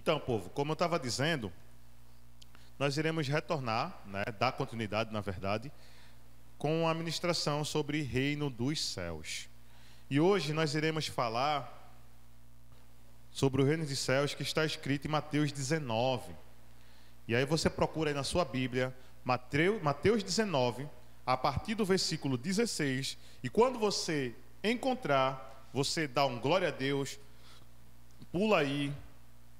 Então, povo, como eu estava dizendo, nós iremos retornar, né, dar continuidade, na verdade, com a ministração sobre Reino dos Céus. E hoje nós iremos falar sobre o Reino dos Céus que está escrito em Mateus 19. E aí você procura aí na sua Bíblia, Mateus 19, a partir do versículo 16. E quando você encontrar, você dá um glória a Deus, pula aí,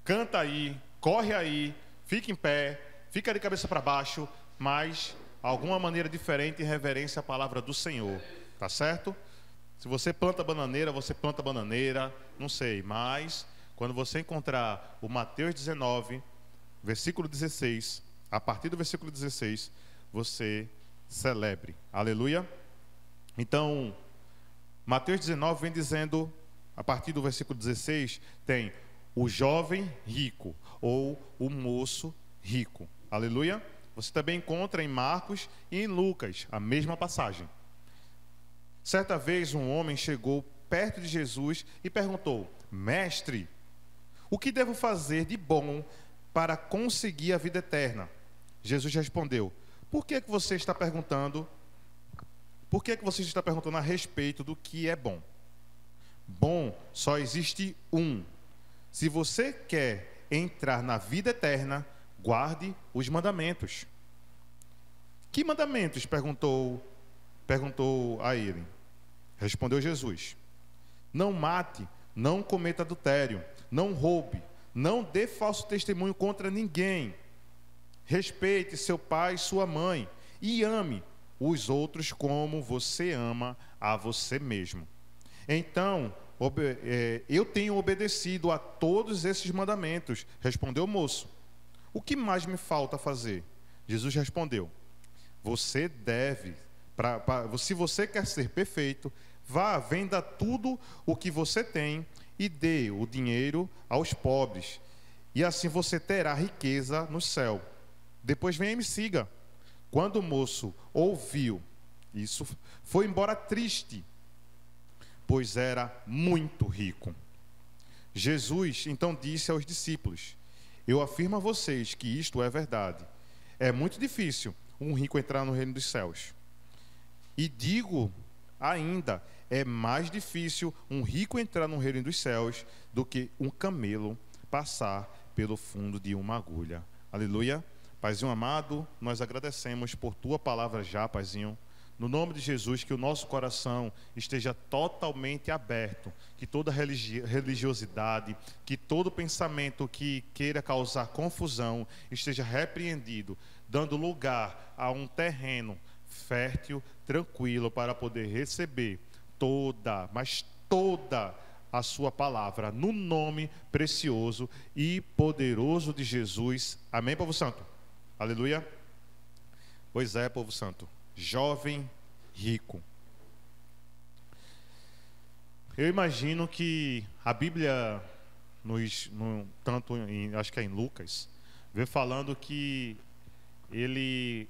canta aí, corre aí, fica em pé, fica de cabeça para baixo, mas alguma maneira diferente em reverência à palavra do Senhor, tá certo? Se você planta bananeira, você planta bananeira, não sei, mas quando você encontrar o Mateus 19, versículo 16, a partir do versículo 16, você celebre, aleluia. Então, Mateus 19 vem dizendo, a partir do versículo 16, tem o jovem rico, ou o moço rico, aleluia. Você também encontra em Marcos e em Lucas a mesma passagem. Certa vez um homem chegou perto de Jesus e perguntou: Mestre, o que devo fazer de bom para conseguir a vida eterna? Jesus respondeu: Por que você está perguntando? Por que você está perguntando a respeito do que é bom? Bom só existe um. Se você quer entrar na vida eterna, guarde os mandamentos. Que mandamentos? Perguntou a ele. Respondeu Jesus: Não mate, não cometa adultério, não roube, não dê falso testemunho contra ninguém. Respeite seu pai e sua mãe e ame os outros como você ama a você mesmo. Então, eu tenho obedecido a todos esses mandamentos, respondeu o moço. O que mais me falta fazer? Jesus respondeu: Você deve, se você quer ser perfeito, vá, venda tudo o que você tem e dê o dinheiro aos pobres, e assim você terá riqueza no céu. Depois venha e me siga. Quando o moço ouviu isso, foi embora triste, pois era muito rico. Jesus então disse aos discípulos: Eu afirmo a vocês que isto é verdade. É muito difícil um rico entrar no reino dos céus. E digo ainda, é mais difícil um rico entrar no reino dos céus do que um camelo passar pelo fundo de uma agulha. Aleluia. Paizinho amado, nós agradecemos por tua palavra já, Paizinho. No nome de Jesus, que o nosso coração esteja totalmente aberto, que toda religiosidade, que todo pensamento que queira causar confusão esteja repreendido, dando lugar a um terreno fértil, tranquilo, para poder receber toda, mas toda a sua palavra, no nome precioso e poderoso de Jesus. Amém, povo santo? Aleluia. Pois é, povo santo. Jovem rico. Eu imagino que a Bíblia, acho que é em Lucas, vê falando que ele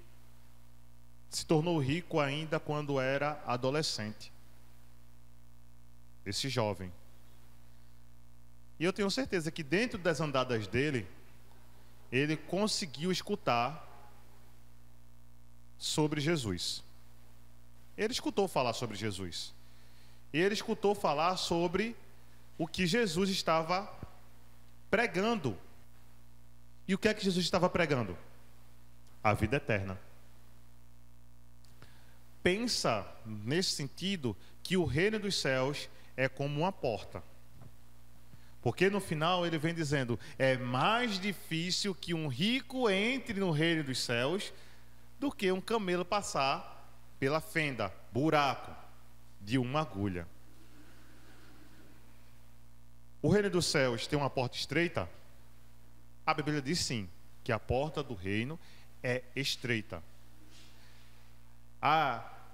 se tornou rico ainda quando era adolescente. Esse jovem. E eu tenho certeza que dentro das andadas dele, ele conseguiu escutar sobre Jesus. Ele escutou falar sobre Jesus. Ele escutou falar sobre o que Jesus estava pregando. E o que é que Jesus estava pregando? A vida eterna. Pensa nesse sentido que o reino dos céus é como uma porta. Porque no final ele vem dizendo: é mais difícil que um rico entre no reino dos céus do que um camelo passar pela fenda, buraco de uma agulha. O reino dos céus tem uma porta estreita? A Bíblia diz sim, que a porta do reino é estreita.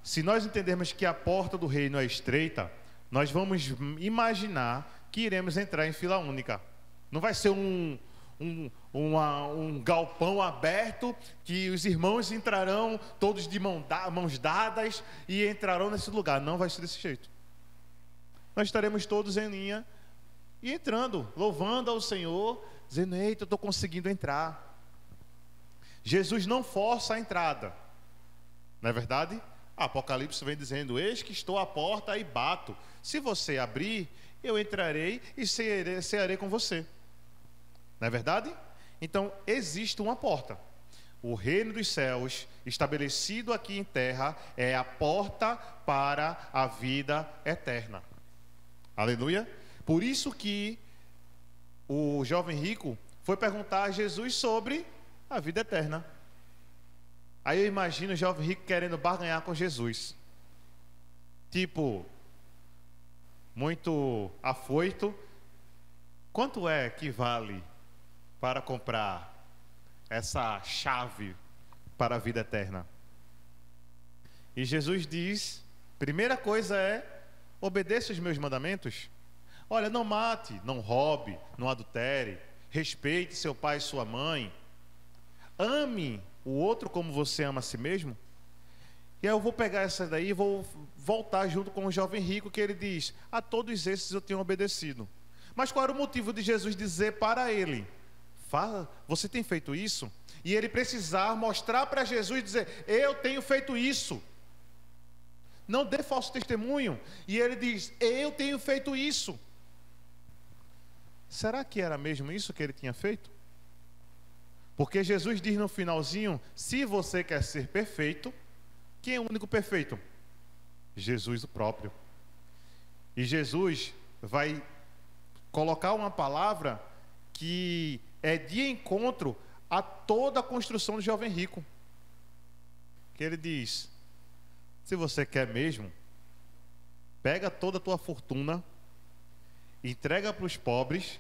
Se nós entendermos que a porta do reino é estreita, nós vamos imaginar que iremos entrar em fila única. Não vai ser um galpão aberto que os irmãos entrarão todos de mãos dadas e entrarão nesse lugar. Não vai ser desse jeito. Nós estaremos todos em linha e entrando, louvando ao Senhor dizendo: eita, eu estou conseguindo entrar. Jesus não força a entrada, não é verdade? Apocalipse vem dizendo: eis que estou à porta e bato. Se você abrir, eu entrarei e cearei com você. Não é verdade? Então, existe uma porta. O reino dos céus, estabelecido aqui em terra, é a porta para a vida eterna. Aleluia? Por isso que o jovem rico foi perguntar a Jesus sobre a vida eterna. Aí eu imagino o jovem rico querendo barganhar com Jesus. Tipo, muito afoito: quanto é que vale para comprar essa chave para a vida eterna? E Jesus diz: primeira coisa é: obedeça os meus mandamentos. Olha, não mate, não roube, não adultere, respeite seu pai e sua mãe, ame o outro como você ama a si mesmo. E aí eu vou pegar essa daí e vou voltar junto com o jovem rico, que ele diz: a todos esses eu tenho obedecido. Mas qual era o motivo de Jesus dizer para ele: fala, você tem feito isso? E ele precisar mostrar para Jesus e dizer: eu tenho feito isso. Não dê falso testemunho. E ele diz: eu tenho feito isso. Será que era mesmo isso que ele tinha feito? Porque Jesus diz no finalzinho: se você quer ser perfeito, quem é o único perfeito? Jesus o próprio. E Jesus vai colocar uma palavra que é de encontro a toda a construção do jovem rico. Que ele diz: se você quer mesmo, pega toda a tua fortuna, entrega para os pobres,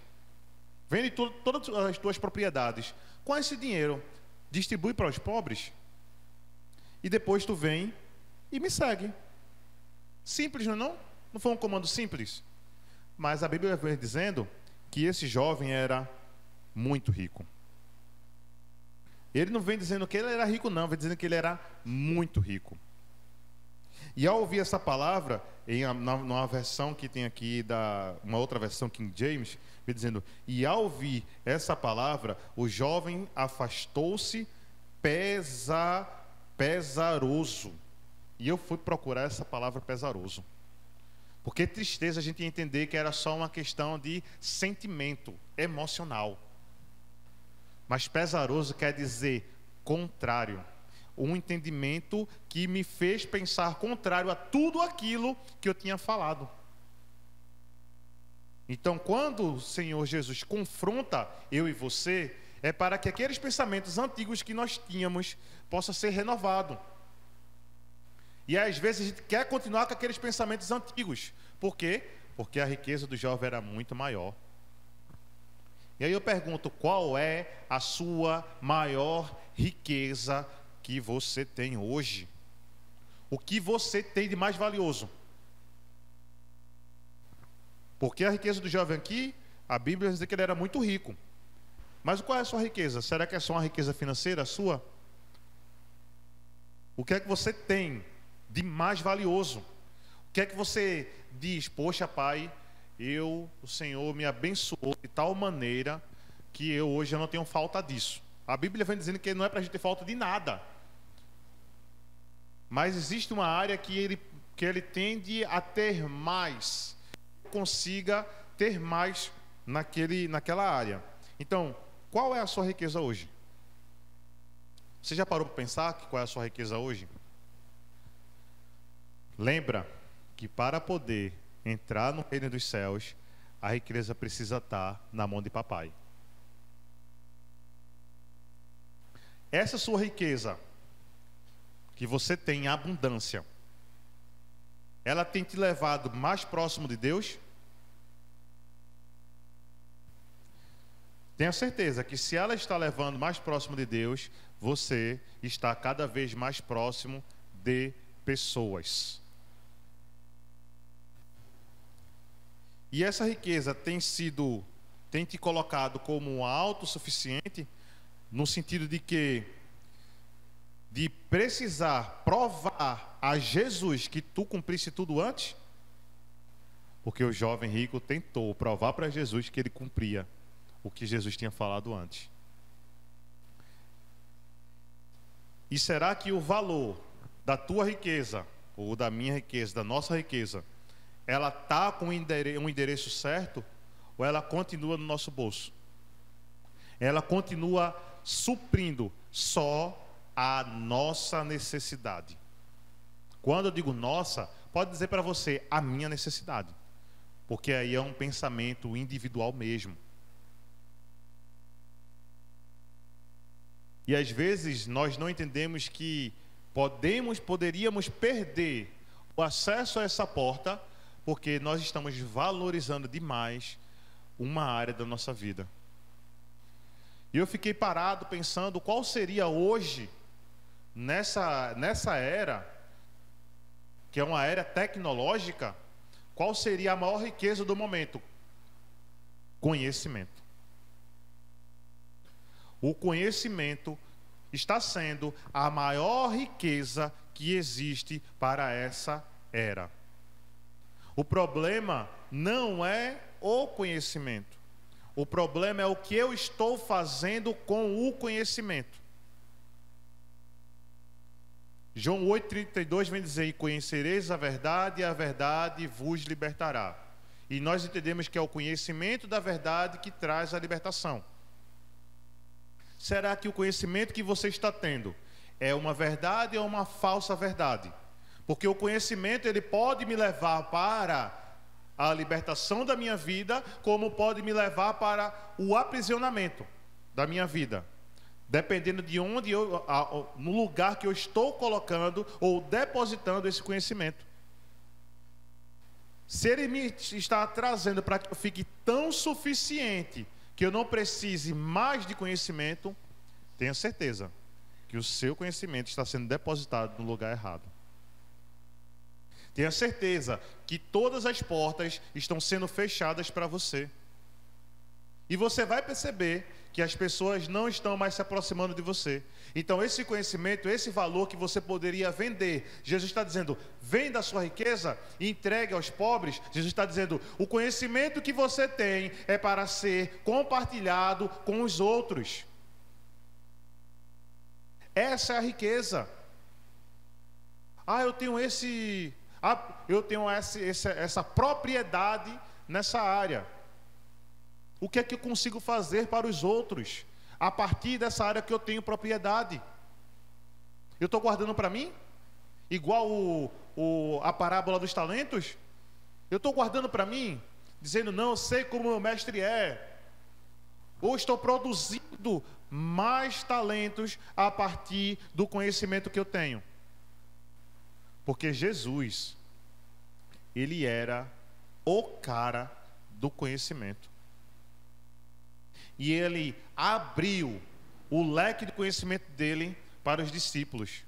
vende todas as tuas propriedades. Com esse dinheiro, distribui para os pobres, e depois tu vem e me segue. Simples, não é não? Não foi um comando simples? Mas a Bíblia vem dizendo que esse jovem era muito rico. Ele não vem dizendo que ele era rico, não, vem dizendo que ele era muito rico. E ao ouvir essa palavra, numa versão que tem aqui, uma outra versão, King James, vem dizendo: e ao ouvir essa palavra, o jovem afastou-se pesaroso. E eu fui procurar essa palavra pesaroso. Porque tristeza a gente ia entender que era só uma questão de sentimento emocional. Mas pesaroso quer dizer contrário. Um entendimento que me fez pensar contrário a tudo aquilo que eu tinha falado. Então, quando o Senhor Jesus confronta eu e você, é para que aqueles pensamentos antigos que nós tínhamos possam ser renovados. E às vezes a gente quer continuar com aqueles pensamentos antigos. Por quê? Porque a riqueza do jovem era muito maior. E aí eu pergunto: qual é a sua maior riqueza que você tem hoje? O que você tem de mais valioso? Porque a riqueza do jovem aqui, a Bíblia diz que ele era muito rico. Mas qual é a sua riqueza? Será que é só uma riqueza financeira sua? O que é que você tem de mais valioso? O que é que você diz: poxa, pai, o Senhor me abençoou de tal maneira que hoje eu não tenho falta disso. A Bíblia vem dizendo que não é para a gente ter falta de nada. Mas existe uma área que ele tende a ter mais, consiga ter mais naquela área. Então, qual é a sua riqueza hoje? Você já parou para pensar qual é a sua riqueza hoje? Lembra que para poder entrar no reino dos céus, a riqueza precisa estar na mão de papai. Essa sua riqueza que você tem em abundância, ela tem te levado mais próximo de Deus? Tenha certeza que se ela está levando mais próximo de Deus, você está cada vez mais próximo de pessoas. E essa riqueza tem te colocado como autossuficiente, no sentido de precisar provar a Jesus que tu cumprisse tudo antes? Porque o jovem rico tentou provar para Jesus que ele cumpria o que Jesus tinha falado antes. E será que o valor da tua riqueza, ou da minha riqueza, da nossa riqueza, ela está com um endereço certo, ou ela continua no nosso bolso? Ela continua suprindo só a nossa necessidade. Quando eu digo nossa, pode dizer para você a minha necessidade, porque aí é um pensamento individual mesmo. E às vezes nós não entendemos que poderíamos perder o acesso a essa porta, porque nós estamos valorizando demais uma área da nossa vida. E eu fiquei parado pensando qual seria hoje, nessa era, que é uma era tecnológica, qual seria a maior riqueza do momento? Conhecimento. O conhecimento está sendo a maior riqueza que existe para essa era. O problema não é o conhecimento. O problema é o que eu estou fazendo com o conhecimento. João 8,32 vem dizer: e conhecereis a verdade vos libertará. E nós entendemos que é o conhecimento da verdade que traz a libertação. Será que o conhecimento que você está tendo é uma verdade ou uma falsa verdade? Porque o conhecimento, ele pode me levar para a libertação da minha vida, como pode me levar para o aprisionamento da minha vida, dependendo de onde no lugar que eu estou colocando ou depositando esse conhecimento. Se ele me está trazendo para que eu fique tão suficiente que eu não precise mais de conhecimento, tenha certeza que o seu conhecimento está sendo depositado no lugar errado. Tenha certeza que todas as portas estão sendo fechadas para você. E você vai perceber que as pessoas não estão mais se aproximando de você. Então esse conhecimento, esse valor que você poderia vender, Jesus está dizendo: venda a sua riqueza e entregue aos pobres. Jesus está dizendo: o conhecimento que você tem é para ser compartilhado com os outros. Essa é a riqueza. Eu tenho essa propriedade nessa área. O que é que eu consigo fazer para os outros a partir dessa área que eu tenho propriedade? Eu estou guardando para mim? Igual a parábola dos talentos? Eu estou guardando para mim, dizendo: não, eu sei como o meu mestre é. Ou estou produzindo mais talentos a partir do conhecimento que eu tenho? Porque Jesus, ele era o cara do conhecimento. E ele abriu o leque de conhecimento dele para os discípulos.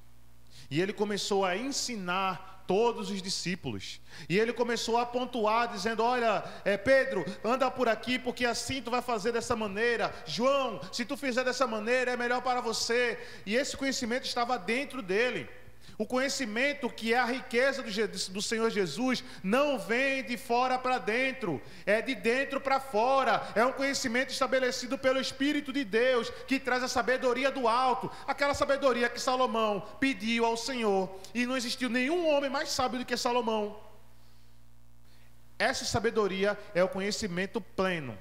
E ele começou a ensinar todos os discípulos. E ele começou a pontuar, dizendo: olha, Pedro, anda por aqui, porque assim tu vai fazer dessa maneira. João, se tu fizer dessa maneira, é melhor para você. E esse conhecimento estava dentro dele. O conhecimento, que é a riqueza do Senhor Jesus, não vem de fora para dentro, é de dentro para fora. É um conhecimento estabelecido pelo Espírito de Deus, que traz a sabedoria do alto, aquela sabedoria que Salomão pediu ao Senhor, e não existiu nenhum homem mais sábio do que Salomão. Essa sabedoria é o conhecimento pleno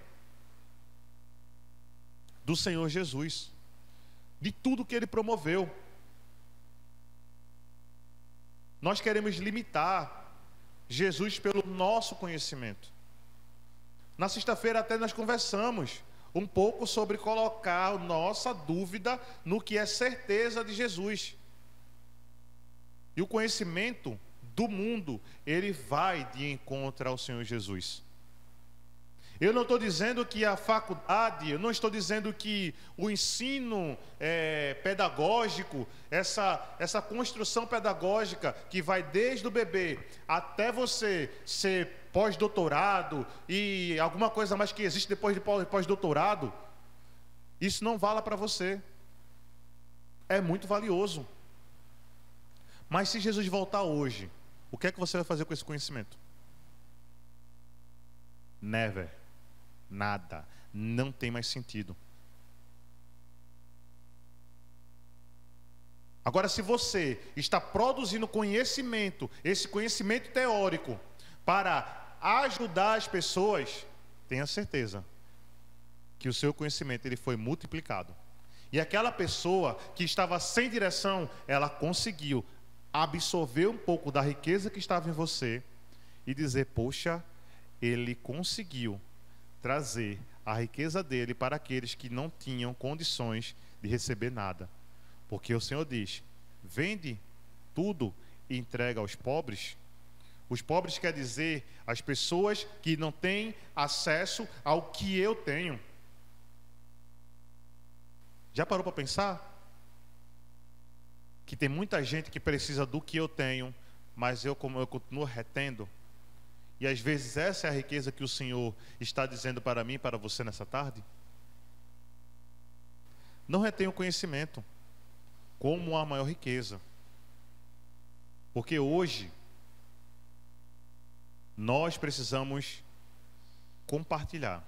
do Senhor Jesus, de tudo que ele promoveu. Nós queremos limitar Jesus pelo nosso conhecimento. Na sexta-feira até nós conversamos um pouco sobre colocar nossa dúvida no que é certeza de Jesus. E o conhecimento do mundo, ele vai de encontro ao Senhor Jesus. Eu não estou dizendo que a faculdade, eu não estou dizendo que o ensino pedagógico, essa construção pedagógica que vai desde o bebê até você ser pós-doutorado e alguma coisa mais que existe depois de pós-doutorado, isso não vale para você. É muito valioso. Mas se Jesus voltar hoje, o que é que você vai fazer com esse conhecimento? Never. Nada. não tem mais sentido. Agora, se você está produzindo conhecimento, esse conhecimento teórico, para ajudar as pessoas, tenha certeza que o seu conhecimento ele foi multiplicado. E aquela pessoa que estava sem direção, ela conseguiu absorver um pouco da riqueza que estava em você e dizer, poxa, ele conseguiu trazer a riqueza dele para aqueles que não tinham condições de receber nada. Porque o Senhor diz, vende tudo e entrega aos pobres. Os pobres quer dizer as pessoas que não têm acesso ao que eu tenho. Já parou para pensar? Que tem muita gente que precisa do que eu tenho, mas eu continuo retendo. E às vezes essa é a riqueza que o Senhor está dizendo para mim e para você nessa tarde. Não retenha o conhecimento como a maior riqueza. Porque hoje nós precisamos compartilhar.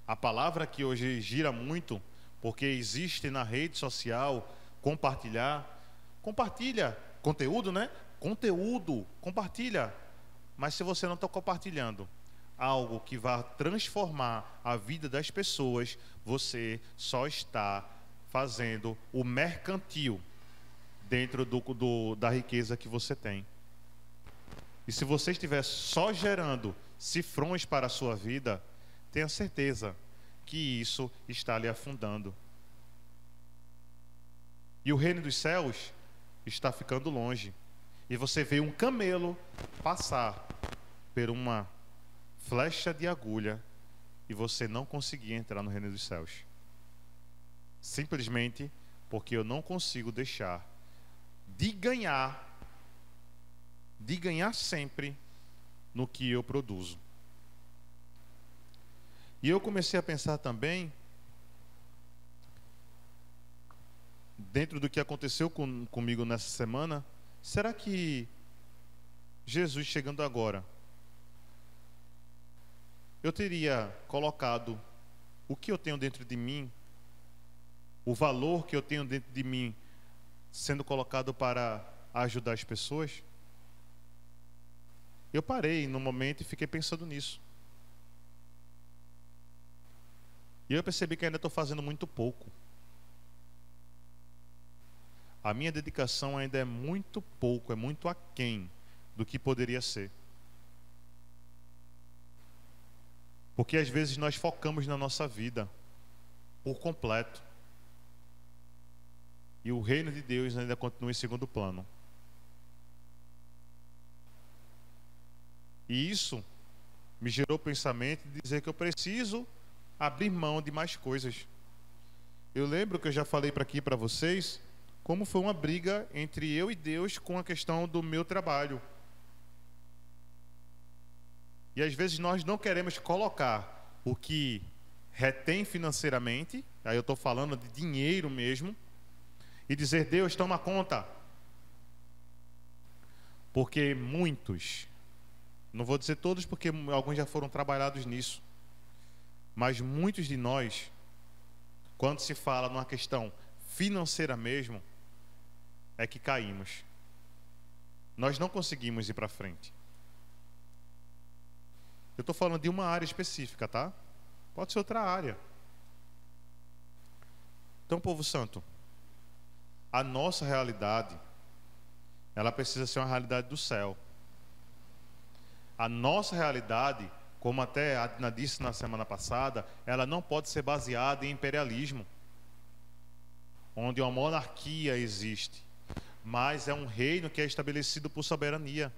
A palavra que hoje gira muito, porque existe na rede social compartilha conteúdo, né? Conteúdo, compartilha. Mas se você não está compartilhando algo que vá transformar a vida das pessoas, você só está fazendo o mercantil dentro da riqueza que você tem. E se você estiver só gerando cifrões para a sua vida, tenha certeza que isso está lhe afundando. E o reino dos céus está ficando longe. E você vê um camelo passar por uma flecha de agulha e você não conseguir entrar no reino dos céus. Simplesmente porque eu não consigo deixar de ganhar sempre no que eu produzo. E eu comecei a pensar também, dentro do que aconteceu comigo nessa semana, será que Jesus chegando agora, eu teria colocado o que eu tenho dentro de mim, o valor que eu tenho dentro de mim, sendo colocado para ajudar as pessoas? Eu parei no momento e fiquei pensando nisso. E eu percebi que ainda estou fazendo muito pouco. A minha dedicação ainda é muito pouco, é muito aquém do que poderia ser. Porque às vezes nós focamos na nossa vida por completo. E o reino de Deus ainda continua em segundo plano. E isso me gerou o pensamento de dizer que eu preciso abrir mão de mais coisas. Eu lembro que eu já falei aqui para vocês como foi uma briga entre eu e Deus com a questão do meu trabalho. E às vezes nós não queremos colocar o que retém financeiramente, aí eu estou falando de dinheiro mesmo, e dizer, Deus, toma conta. Porque muitos, não vou dizer todos porque alguns já foram trabalhados nisso, mas muitos de nós, quando se fala numa questão financeira mesmo, é que caímos. Nós não conseguimos ir para frente. Eu estou falando de uma área específica, tá? Pode ser outra área. Então, povo santo, a nossa realidade, ela precisa ser uma realidade do céu. A nossa realidade, como até a Adna disse na semana passada, ela não pode ser baseada em imperialismo, onde uma monarquia existe, mas é um reino que é estabelecido por soberania.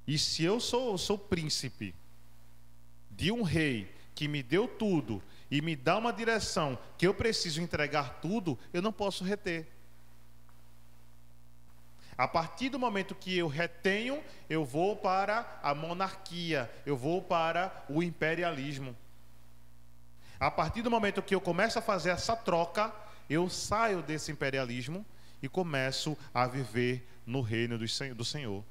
E se eu sou príncipe de um rei que me deu tudo e me dá uma direção que eu preciso entregar tudo, eu não posso reter. A partir do momento que eu retenho, eu vou para a monarquia, eu vou para o imperialismo. A partir do momento que eu começo a fazer essa troca, eu saio desse imperialismo e começo a viver no reino do Senhor.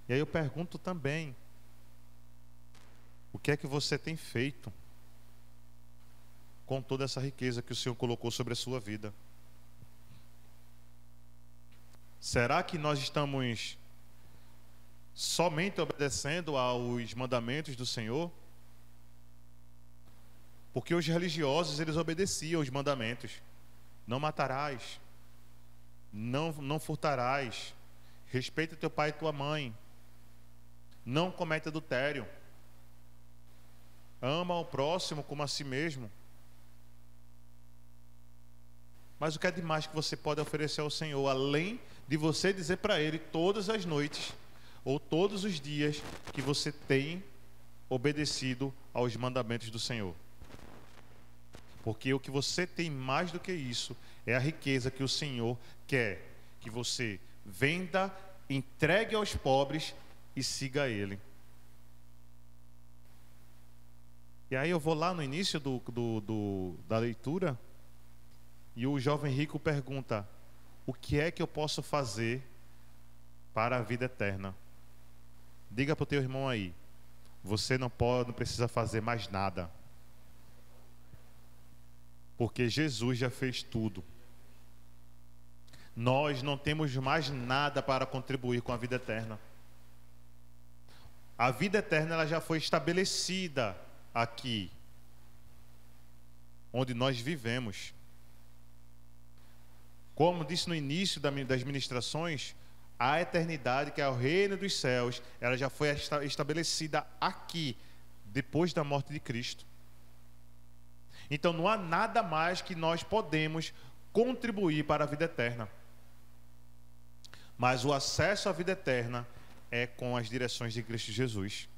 E aí eu pergunto também: o que é que você tem feito com toda essa riqueza que o Senhor colocou sobre a sua vida? Será que nós estamos somente obedecendo aos mandamentos do Senhor? Porque os religiosos, eles obedeciam os mandamentos. Não matarás, não furtarás, respeita teu pai e tua mãe, não cometa adultério, ama ao próximo como a si mesmo. Mas o que é demais que você pode oferecer ao Senhor, além de você dizer para Ele todas as noites ou todos os dias que você tem obedecido aos mandamentos do Senhor? Porque o que você tem mais do que isso é a riqueza que o Senhor quer que você venda, entregue aos pobres e siga Ele. E aí eu vou lá no início da leitura, e o jovem rico pergunta: o que é que eu posso fazer para a vida eterna? Diga para o teu irmão aí: você não precisa fazer mais nada, porque Jesus já fez tudo. Nós não temos mais nada para contribuir com a vida eterna. A vida eterna, ela já foi estabelecida aqui, onde nós vivemos. Como disse no início das ministrações, a eternidade, que é o reino dos céus, ela já foi estabelecida aqui, depois da morte de Cristo. Então não há nada mais que nós podemos contribuir para a vida eterna. Mas o acesso à vida eterna é com as direções de Cristo Jesus.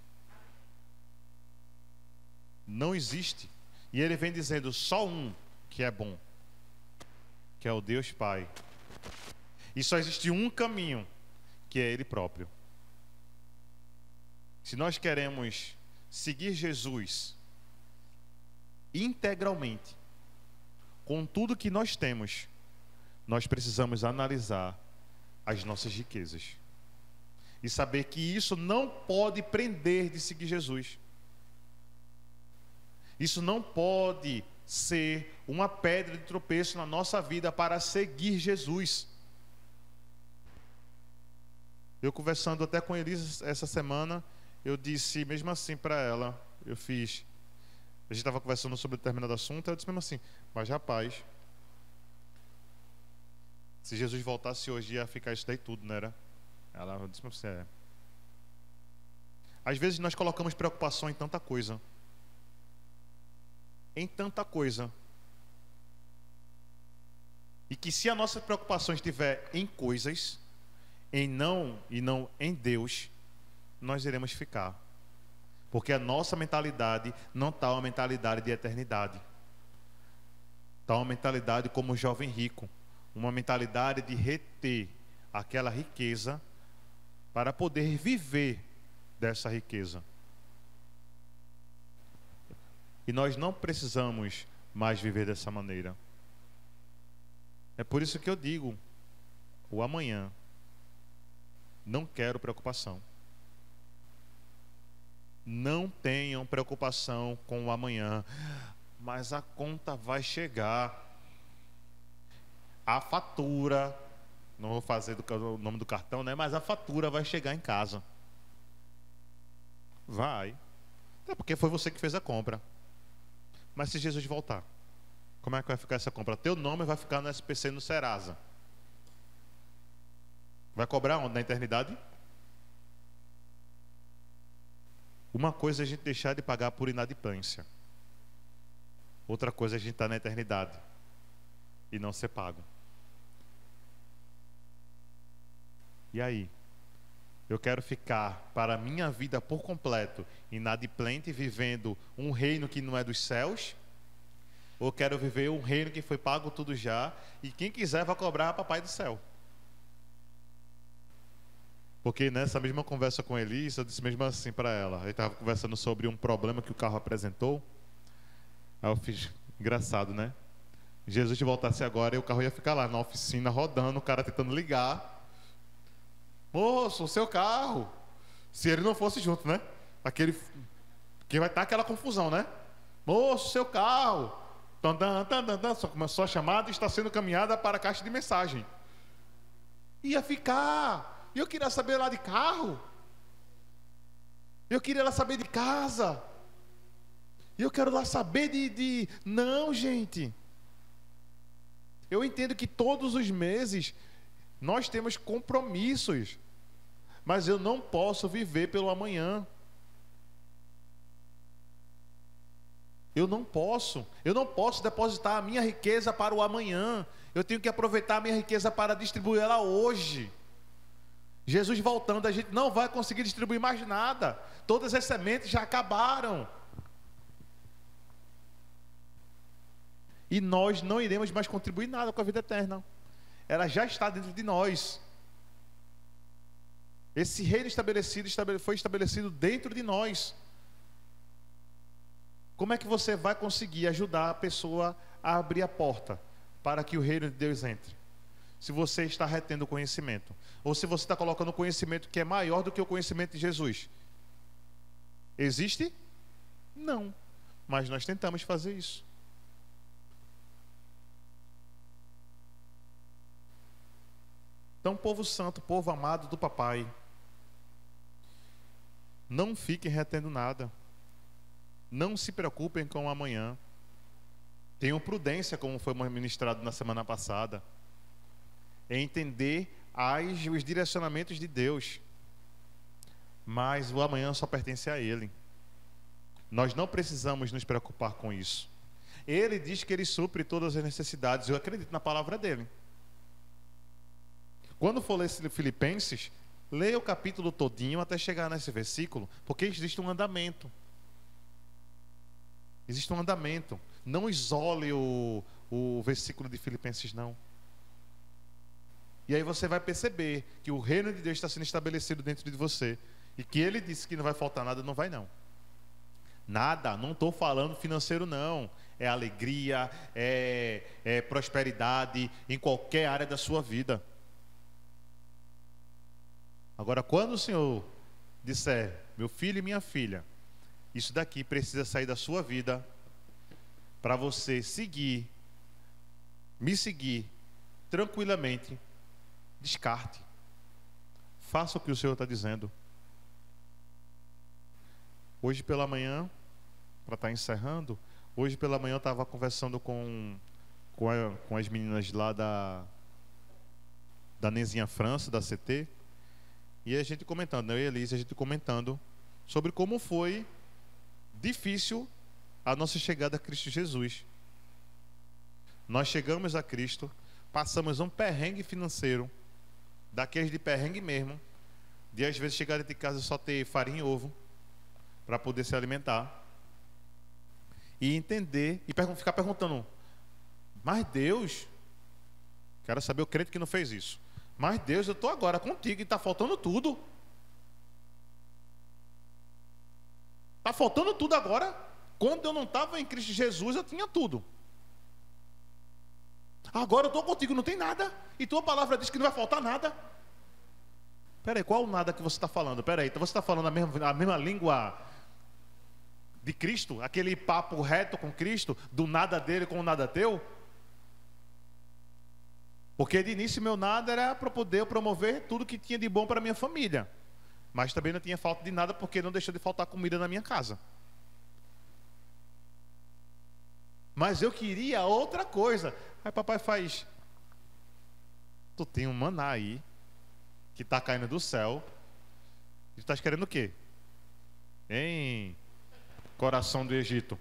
Não existe. E ele vem dizendo só um que é bom, que é o Deus Pai. E só existe um caminho, que é Ele próprio. Se nós queremos seguir Jesus integralmente, com tudo que nós temos, nós precisamos analisar as nossas riquezas e saber que isso não pode prender de seguir Jesus. Isso não pode ser uma pedra de tropeço na nossa vida para seguir Jesus. Eu conversando até com Elisa essa semana, eu disse mesmo assim para ela, a gente estava conversando sobre determinado assunto, eu disse mesmo assim: mas rapaz, se Jesus voltasse hoje ia ficar isso daí tudo, não era? Ela disse mesmo assim: às vezes nós colocamos preocupação em tanta coisa. E que se a nossa preocupação estiver em coisas, e não em Deus, nós iremos ficar. Porque a nossa mentalidade não está uma mentalidade de eternidade. Está uma mentalidade como o jovem rico, uma mentalidade de reter aquela riqueza para poder viver dessa riqueza. E nós não precisamos mais viver dessa maneira. É por isso que eu digo: o amanhã, não quero preocupação. Não tenham preocupação com o amanhã. Mas a conta vai chegar. A fatura, não vou fazer o nome do cartão, né? Mas a fatura vai chegar em casa. Vai. Até porque foi você que fez a compra. Mas se Jesus voltar, como é que vai ficar essa compra? Teu nome vai ficar no SPC e no Serasa. Vai cobrar onde? Na eternidade? Uma coisa é a gente deixar de pagar por inadimplência. Outra coisa é a gente estar na eternidade e não ser pago. E aí? Eu quero ficar para a minha vida por completo inadimplente, vivendo um reino que não é dos céus? Ou quero viver um reino que foi pago tudo já, e quem quiser vai cobrar a papai do céu? Porque nessa mesma conversa com Elisa, eu disse mesmo assim para ela. A gente estava conversando sobre um problema que o carro apresentou. Aí eu fiz: engraçado, né? Jesus te voltasse agora e o carro ia ficar lá na oficina rodando, o cara tentando ligar. Moço, o seu carro. Se ele não fosse junto, né? Aquele que vai estar aquela confusão, né? Moço, seu carro. Só começou a chamada e está sendo caminhada para a caixa de mensagem. Ia ficar. E eu queria saber lá de carro. Eu queria lá saber de casa. E eu quero lá saber de... Não, gente. Eu entendo que todos os meses nós temos compromissos. Mas eu não posso viver pelo amanhã. Eu não posso depositar a minha riqueza para o amanhã. Eu tenho que aproveitar a minha riqueza para distribuir ela hoje. Jesus voltando, a gente não vai conseguir distribuir mais nada. Todas as sementes já acabaram. E nós não iremos mais contribuir nada com a vida eterna. Ela já está dentro de nós. Esse reino foi estabelecido dentro de nós. Como é que você vai conseguir ajudar a pessoa a abrir a porta para que o reino de Deus entre? Se você está retendo o conhecimento, ou se você está colocando o conhecimento que é maior do que o conhecimento de Jesus. Existe? Não. Mas nós tentamos fazer isso. Então, povo santo, povo amado do papai, não fiquem retendo nada. Não se preocupem com o amanhã. Tenham prudência, como foi ministrado na semana passada, em entender os direcionamentos de Deus. Mas o amanhã só pertence a Ele. Nós não precisamos nos preocupar com isso. Ele diz que Ele supre todas as necessidades. Eu acredito na palavra dEle. Quando for ler Filipenses, leia o capítulo todinho até chegar nesse versículo, porque existe um andamento. Existe um andamento. Não isole o versículo de Filipenses, não. E aí você vai perceber que o reino de Deus está sendo estabelecido dentro de você. E que Ele disse que não vai faltar nada, não vai não. Nada, não estou falando financeiro não. É alegria, é prosperidade em qualquer área da sua vida. Agora, quando o Senhor disser, meu filho e minha filha, isso daqui precisa sair da sua vida para você me seguir tranquilamente, descarte. Faça o que o Senhor está dizendo. Hoje pela manhã, para estar encerrando, hoje pela manhã eu estava conversando com as meninas lá da Nezinha França, da CT, e a gente comentando, eu e a Elise, a gente comentando sobre como foi difícil a nossa chegada a Cristo Jesus. Nós chegamos a Cristo, passamos um perrengue financeiro, daqueles de perrengue mesmo, de às vezes chegar dentro de casa só ter farinha e ovo para poder se alimentar, e entender e ficar perguntando, mas Deus, quero saber o crente que não fez isso, mas Deus, eu estou agora contigo e está faltando tudo. Está faltando tudo agora. Quando eu não estava em Cristo Jesus, eu tinha tudo. Agora eu estou contigo, não tem nada. E tua palavra diz que não vai faltar nada. Peraí, qual o nada que você está falando? Peraí, então você está falando a mesma língua de Cristo? Aquele papo reto com Cristo, do nada dele com o nada teu? Porque de início meu nada era para poder promover tudo que tinha de bom para minha família. Mas também não tinha falta de nada, porque não deixou de faltar comida na minha casa. Mas eu queria outra coisa. Aí papai faz, tu tem um maná aí que está caindo do céu, e tu estás querendo o quê? Hein, coração do Egito?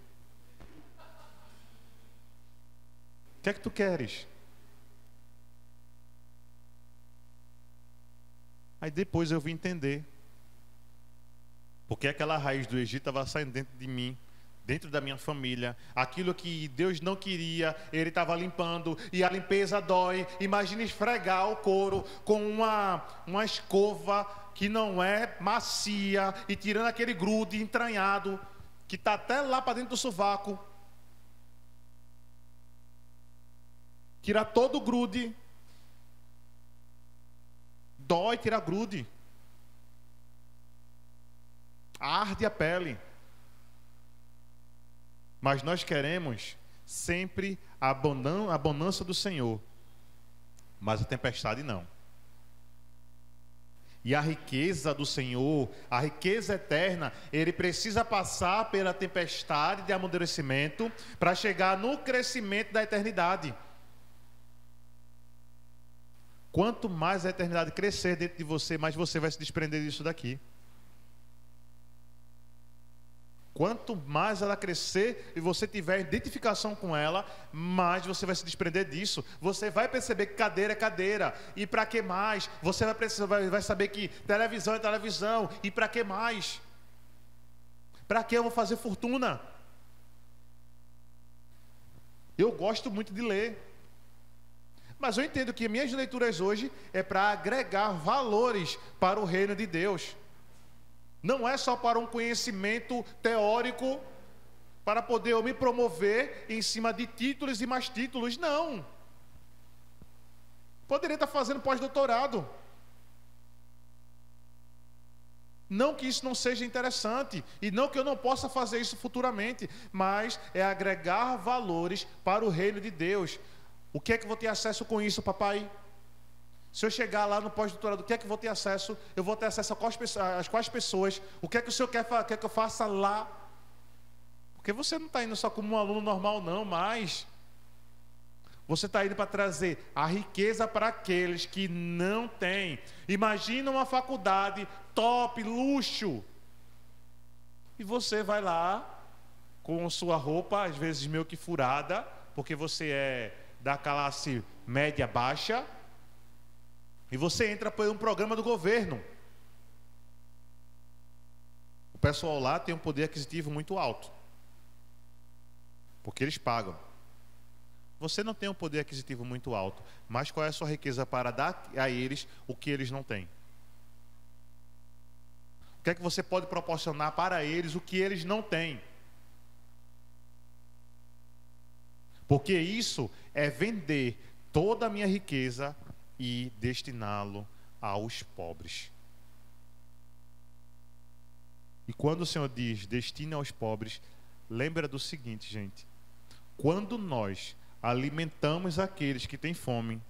O que é que tu queres? Aí depois eu vim entender porque aquela raiz do Egito estava saindo dentro de mim, dentro da minha família. Aquilo que Deus não queria, Ele estava limpando. E a limpeza dói. Imagine esfregar o couro com uma escova que não é macia, e tirando aquele grude entranhado que está até lá para dentro do sovaco. Tirar todo o grude. Dói tirar grude. arde a pele. Mas nós queremos sempre a bonança do Senhor, mas a tempestade não. E a riqueza do Senhor, a riqueza eterna, ele precisa passar pela tempestade de amadurecimento para chegar no crescimento da eternidade. Quanto mais a eternidade crescer dentro de você, mais você vai se desprender disso daqui. Quanto mais ela crescer e você tiver identificação com ela, mais você vai se desprender disso. Você vai perceber que cadeira é cadeira. E para que mais? Você vai saber que televisão é televisão. E para que mais? Para que eu vou fazer fortuna? Eu gosto muito de ler. Mas eu entendo que minhas leituras hoje é para agregar valores para o reino de Deus. Não é só para um conhecimento teórico, para poder eu me promover em cima de títulos e mais títulos, não. Poderia estar fazendo pós-doutorado. Não que isso não seja interessante, e não que eu não possa fazer isso futuramente, mas é agregar valores para o reino de Deus. O que é que eu vou ter acesso com isso, papai? Se eu chegar lá no pós-doutorado, o que é que eu vou ter acesso? Eu vou ter acesso a quais pessoas? O que é que o senhor quer que eu faça lá? Porque você não está indo só como um aluno normal, não, mas você está indo para trazer a riqueza para aqueles que não têm. Imagina uma faculdade top, luxo. E você vai lá com sua roupa, às vezes meio que furada, porque você é da classe média baixa. E você entra por um programa do governo. O pessoal lá tem um poder aquisitivo muito alto, porque eles pagam. Você não tem um poder aquisitivo muito alto, mas qual é a sua riqueza para dar a eles o que eles não têm? O que é que você pode proporcionar para eles o que eles não têm? Porque isso é vender toda a minha riqueza e destiná-lo aos pobres. E quando o Senhor diz destine aos pobres, lembra do seguinte, gente: quando nós alimentamos aqueles que têm fome,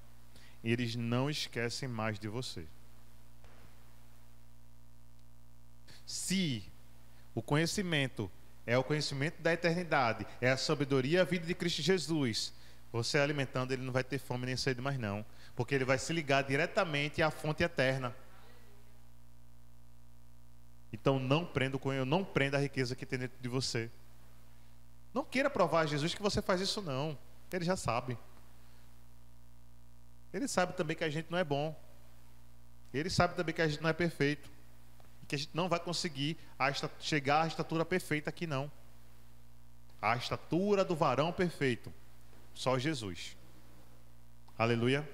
eles não esquecem mais de você. Se o conhecimento é o conhecimento da eternidade, é a sabedoria e a vida de Cristo Jesus, você alimentando, ele não vai ter fome nem sede mais não, porque ele vai se ligar diretamente à fonte eterna. Então não prenda a riqueza que tem dentro de você. Não queira provar a Jesus que você faz isso não. Ele já sabe. Ele sabe também que a gente não é bom. Ele sabe também que a gente não é perfeito. E que a gente não vai conseguir chegar à estatura perfeita aqui não. A estatura do varão perfeito. Só Jesus. Aleluia.